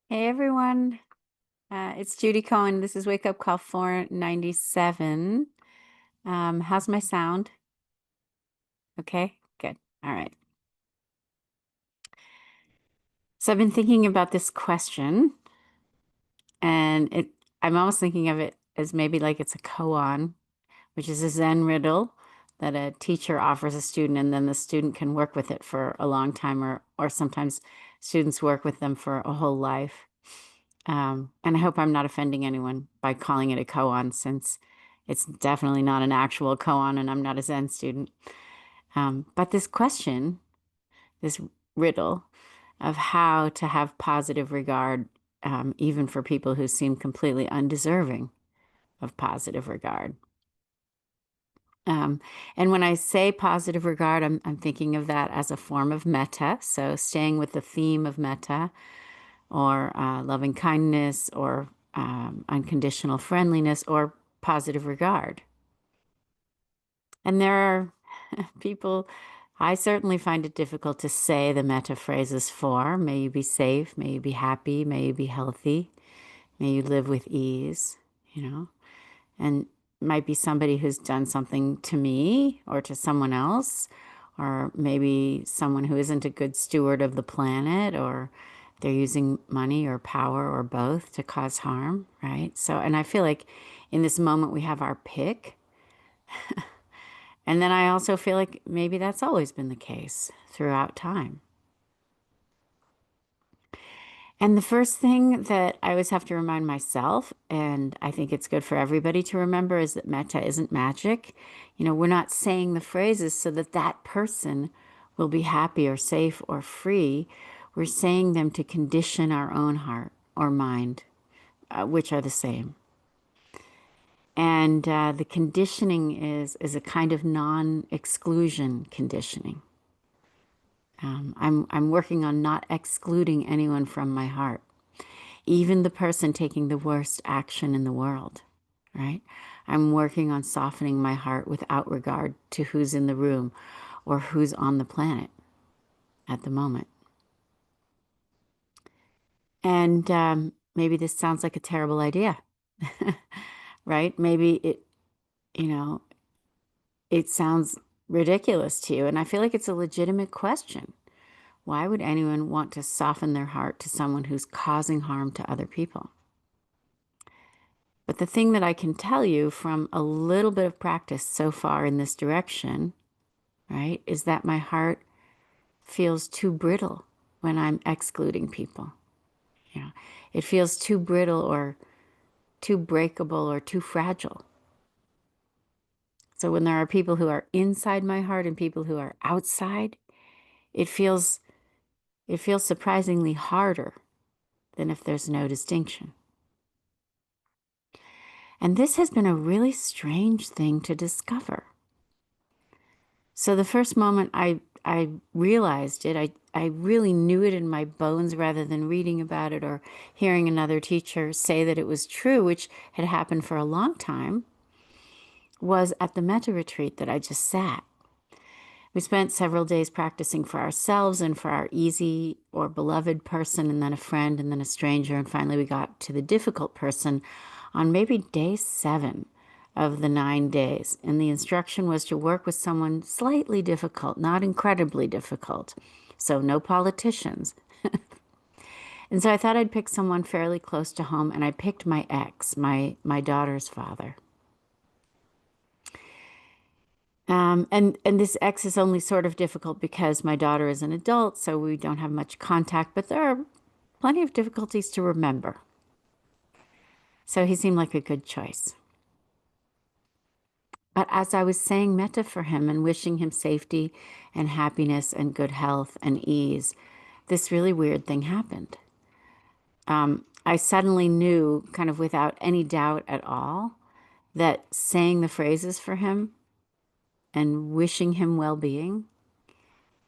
Hey everyone, it's Judy Cohen. This is Wake Up Call 497. How's my sound? Okay, good. All right. So I've been thinking about this question, and I'm almost thinking of it as maybe like it's a koan, which is a Zen riddle that a teacher offers a student, and then the student can work with it for a long time, or sometimes students work with them for a whole life. And I hope I'm not offending anyone by calling it a koan, since it's definitely not an actual koan and I'm not a Zen student. But this question, this riddle of how to have positive regard, even for people who seem completely undeserving of positive regard. Um, and when I say positive regard, I'm thinking of that as a form of metta. So staying with the theme of metta, or loving kindness, or unconditional friendliness, or positive regard. And there are people, I certainly find it difficult to say the metta phrases for. May you be safe, may you be happy, may you be healthy, may you live with ease, you know. And might be somebody who's done something to me or to someone else, or maybe someone who isn't a good steward of the planet, or they're using money or power or both to cause harm, right? So, and I feel like in this moment we have our pick. And then I also feel like maybe that's always been the case throughout time. And the first thing that I always have to remind myself, and I think it's good for everybody to remember, is that metta isn't magic. You know, we're not saying the phrases so that that person will be happy or safe or free. We're saying them to condition our own heart or mind, which are the same. And the conditioning is a kind of non-exclusion conditioning. I'm working on not excluding anyone from my heart, even the person taking the worst action in the world, right? I'm working on softening my heart without regard to who's in the room or who's on the planet at the moment. And maybe this sounds like a terrible idea, right? Maybe you know, it sounds ridiculous to you. And I feel like it's a legitimate question. Why would anyone want to soften their heart to someone who's causing harm to other people? But the thing that I can tell you from a little bit of practice so far in this direction, right, is that my heart feels too brittle when I'm excluding people. You know, it feels too brittle or too breakable or too fragile. So when there are people who are inside my heart and people who are outside, it feels surprisingly harder than if there's no distinction. And this has been a really strange thing to discover. So the first moment I realized it, I really knew it in my bones rather than reading about it or hearing another teacher say that it was true, which had happened for a long time, was at the metta retreat that I just sat. We spent several days practicing for ourselves and for our easy or beloved person, and then a friend, and then a stranger, and finally we got to the difficult person on maybe day 7 of the 9 days. And the instruction was to work with someone slightly difficult, not incredibly difficult. So no politicians. And so I thought I'd pick someone fairly close to home, and I picked my ex, my daughter's father. And this ex is only sort of difficult because my daughter is an adult, so we don't have much contact, but there are plenty of difficulties to remember. So he seemed like a good choice. But as I was saying metta for him and wishing him safety and happiness and good health and ease, this really weird thing happened. I suddenly knew, kind of without any doubt at all, that saying the phrases for him and wishing him well-being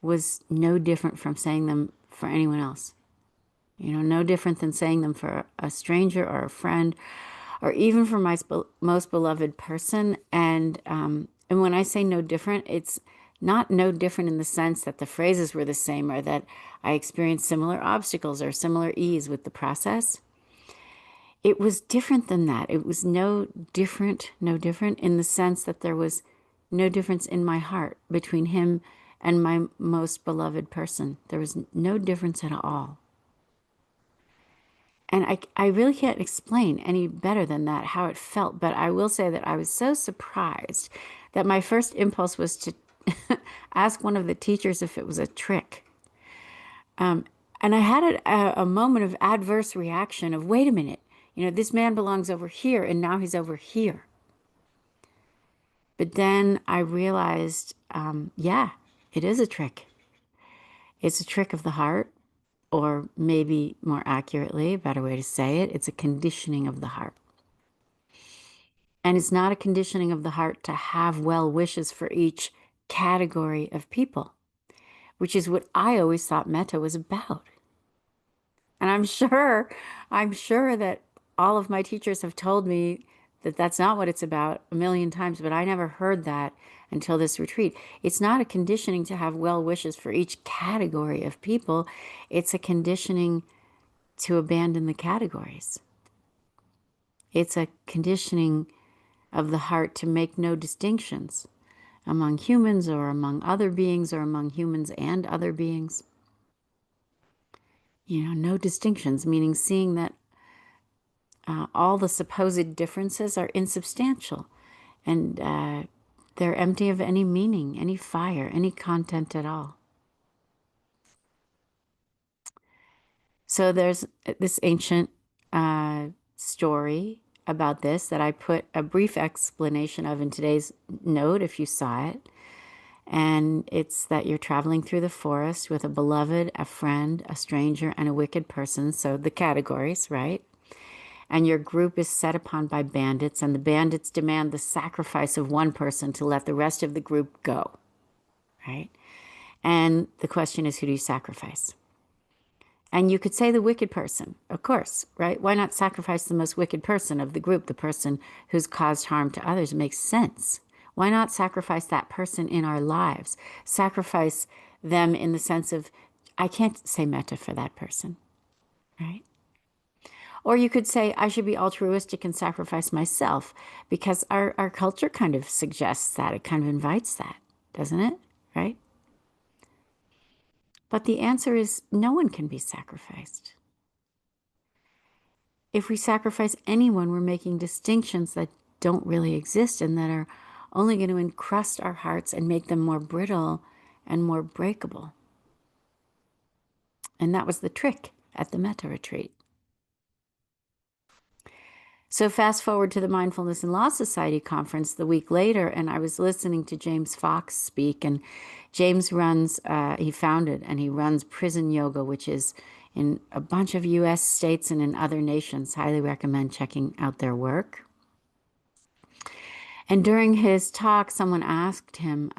was no different from saying them for anyone else. You know, no different than saying them for a stranger or a friend, or even for my most beloved person. And when I say no different, it's Not no different in the sense that the phrases were the same or that I experienced similar obstacles or similar ease with the process. It was different than that. It was no different in the sense that there was no difference in my heart between him and my most beloved person. There was no difference at all. And I really can't explain any better than that how it felt, but I will say that I was so surprised that my first impulse was to ask one of the teachers if it was a trick. And I had a moment of adverse reaction of, wait a minute, this man belongs over here and now he's over here. But then I realized, yeah, it is a trick. It's a trick of the heart, or maybe more accurately, a better way to say it, it's a conditioning of the heart. And it's not a conditioning of the heart to have well wishes for each category of people, which is what I always thought metta was about. And I'm sure that all of my teachers have told me that that's not what it's about a million times, but I never heard that until this retreat. It's not a conditioning to have well wishes for each category of people. It's a conditioning to abandon the categories. It's a conditioning of the heart to make no distinctions among humans or among other beings or among humans and other beings. No distinctions, meaning seeing that all the supposed differences are insubstantial and they're empty of any meaning, any fire, any content at all. So there's this ancient story about this that I put a brief explanation of in today's note if you saw it. And it's that you're traveling through the forest with a beloved, a friend, a stranger, and a wicked person. So the categories, right? And your group is set upon by bandits, and the bandits demand the sacrifice of one person to let the rest of the group go, right? And the question is, who do you sacrifice? And you could say the wicked person, of course, right? Why not sacrifice the most wicked person of the group, the person who's caused harm to others? It makes sense. Why not sacrifice that person in our lives? Sacrifice them in the sense of, I can't say metta for that person, right? Or you could say, I should be altruistic and sacrifice myself, because our culture kind of suggests that. It kind of invites that, doesn't it? Right? But the answer is no one can be sacrificed. If we sacrifice anyone, we're making distinctions that don't really exist and that are only going to encrust our hearts and make them more brittle and more breakable. And that was the trick at the Metta retreat. So fast forward to the Mindfulness and Law Society conference the week later, and I was listening to James Fox speak. And James he founded and he runs Prison Yoga, which is in a bunch of U.S. states and in other nations. Highly recommend checking out their work. And during his talk, someone asked him,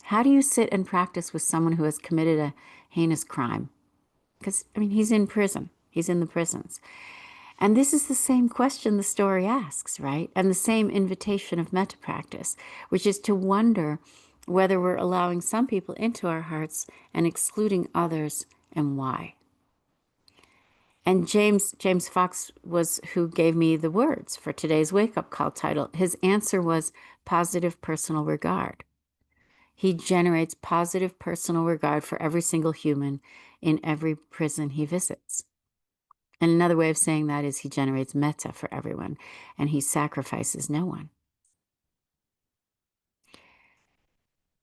how do you sit and practice with someone who has committed a heinous crime? Because, he's in prison. He's in the prisons. And this is the same question the story asks, right? And the same invitation of metta practice, which is to wonder whether we're allowing some people into our hearts and excluding others, and why. And James Fox was who gave me the words for today's wake-up call title. His answer was positive personal regard. He generates positive personal regard for every single human in every prison he visits. And another way of saying that is he generates metta for everyone, and he sacrifices no one.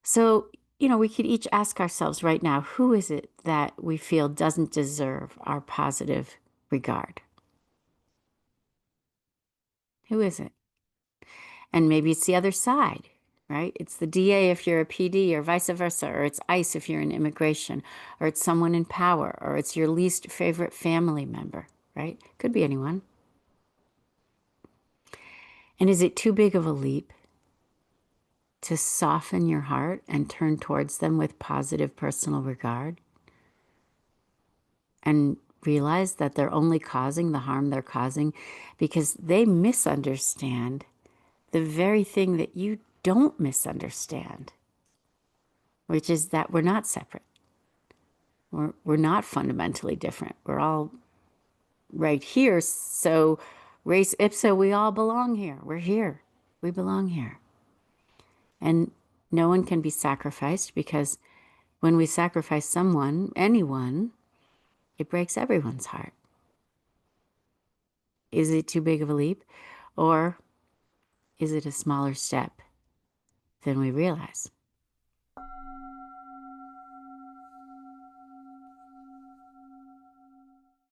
So, we could each ask ourselves right now, who is it that we feel doesn't deserve our positive regard? Who is it? And maybe it's the other side, right? It's the DA if you're a PD, or vice versa, or it's ICE if you're in immigration, or it's someone in power, or it's your least favorite family member, right? Could be anyone. And is it too big of a leap to soften your heart and turn towards them with positive personal regard and realize that they're only causing the harm they're causing because they misunderstand the very thing that you don't misunderstand? which is that we're not separate. We're not fundamentally different. We're all right here. So, res ipsa, we all belong here. We're here. We belong here. And no one can be sacrificed, because when we sacrifice someone, anyone, it breaks everyone's heart. Is it too big of a leap? Or is it a smaller step than we realize?